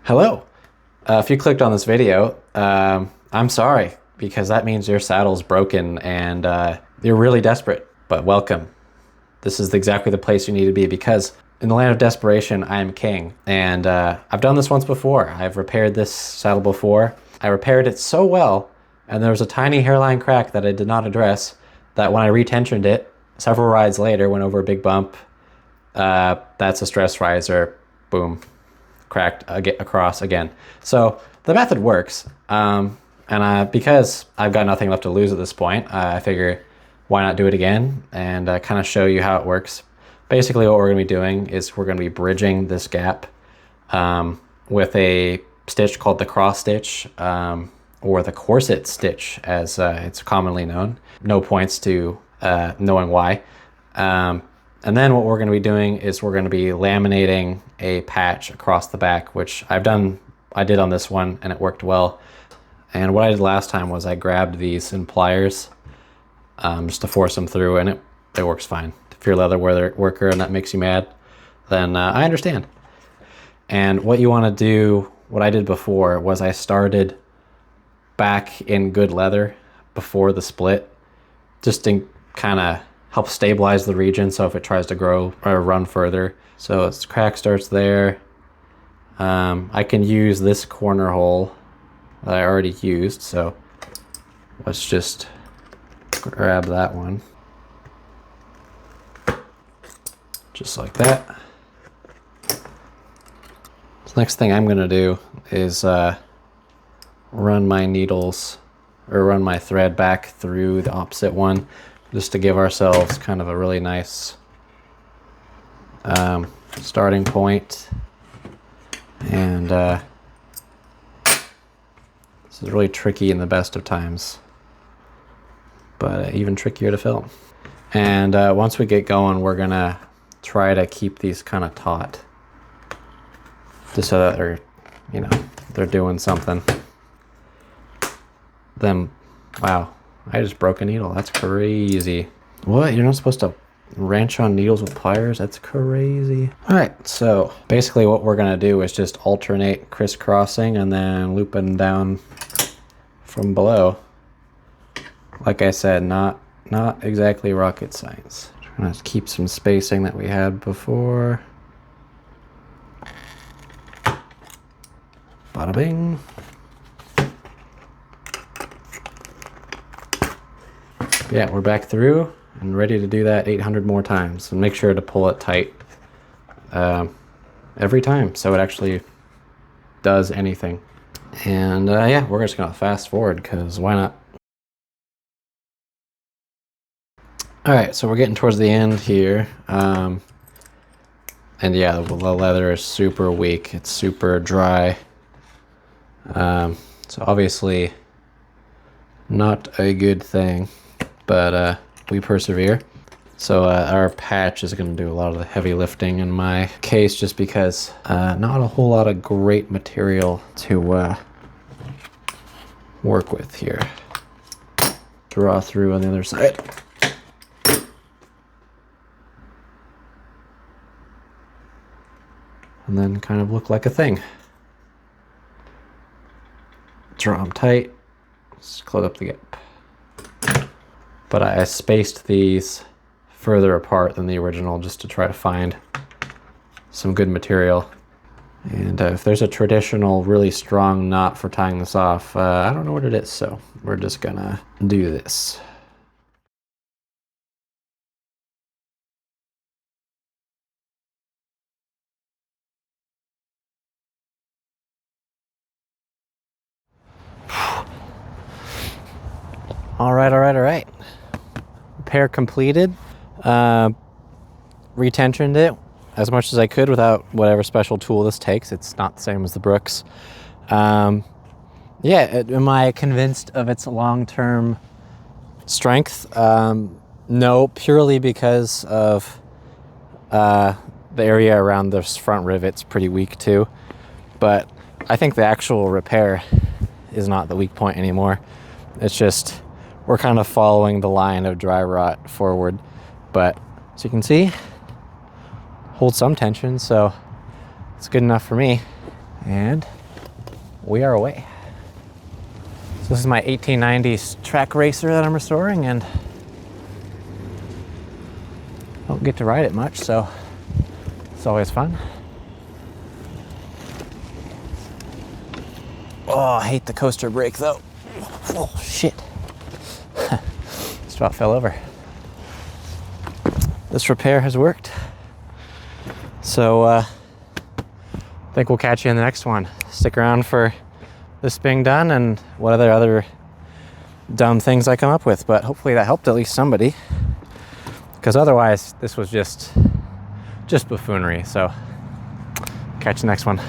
Hello. If you clicked on this video, I'm sorry because that means your saddle's broken and you're really desperate. But welcome. This is exactly the place you need to be because in the land of desperation, I am king. And I've done this once before. I've repaired this saddle before. I repaired it so well, and there was a tiny hairline crack that I did not address that when I retensioned it, several rides later, went over a big bump. That's a stress riser. Boom. Cracked across again. So the method works. And because I've got nothing left to lose at this point, I figure why not do it again and kind of show you how it works. Basically what we're going to be doing is we're going to be bridging this gap with a stitch called the cross stitch or the corset stitch as it's commonly known. No points to knowing why. And then what we're going to be doing is we're going to be laminating a patch across the back, which I did on this one and it worked well. And what I did last time was I grabbed these in pliers just to force them through, and it works fine. If you're a leather worker and that makes you mad, then I understand. And what you want to do, what I did before was I started back in good leather before the split, just to kind of help stabilize the region so if it tries to grow or run further. So its crack starts there. I can use this corner hole that I already used, so let's just grab that one. Just like that. So next thing I'm gonna do is run my needles or run my thread back through the opposite one, just to give ourselves kind of a really nice starting point. And this is really tricky in the best of times, but even trickier to film. And once we get going, we're gonna try to keep these kind of taut, just so that they're doing something. Then, wow, I just broke a needle. That's crazy. What? You're not supposed to wrench on needles with pliers? That's crazy. All right, so basically what we're gonna do is just alternate crisscrossing and then looping down from below. Like I said, not exactly rocket science. Trying to keep some spacing that we had before. Bada bing. Yeah, we're back through and ready to do that 800 more times, and make sure to pull it tight every time so it actually does anything. And yeah, we're just gonna fast forward because why not? All right, so we're getting towards the end here. And yeah, the leather is super weak. It's super dry. So obviously not a good thing, but we persevere. So our patch is going to do a lot of the heavy lifting in my case, just because not a whole lot of great material to work with here. Draw through on the other side. And then kind of look like a thing. Draw them tight. Just close up the gap. But I spaced these further apart than the original just to try to find some good material. And if there's a traditional really strong knot for tying this off, I don't know what it is, so we're just gonna do this. All right. Repair completed. Retensioned it as much as I could without whatever special tool this takes. It's not the same as the Brooks. Yeah, am I convinced of its long-term strength? No, purely because of the area around this front rivet's pretty weak too. But I think the actual repair is not the weak point anymore. It's just we're kind of following the line of dry rot forward. But as you can see, hold some tension, so it's good enough for me. And we are away. So this is my 1890s track racer that I'm restoring, and I don't get to ride it much, so it's always fun. Oh, I hate the coaster brake though. Oh, shit. Just about fell over. This repair has worked. So I think we'll catch you in the next one. Stick around for this being done and what other dumb things I come up with, but hopefully that helped at least somebody, because otherwise this was just buffoonery. So catch you next one.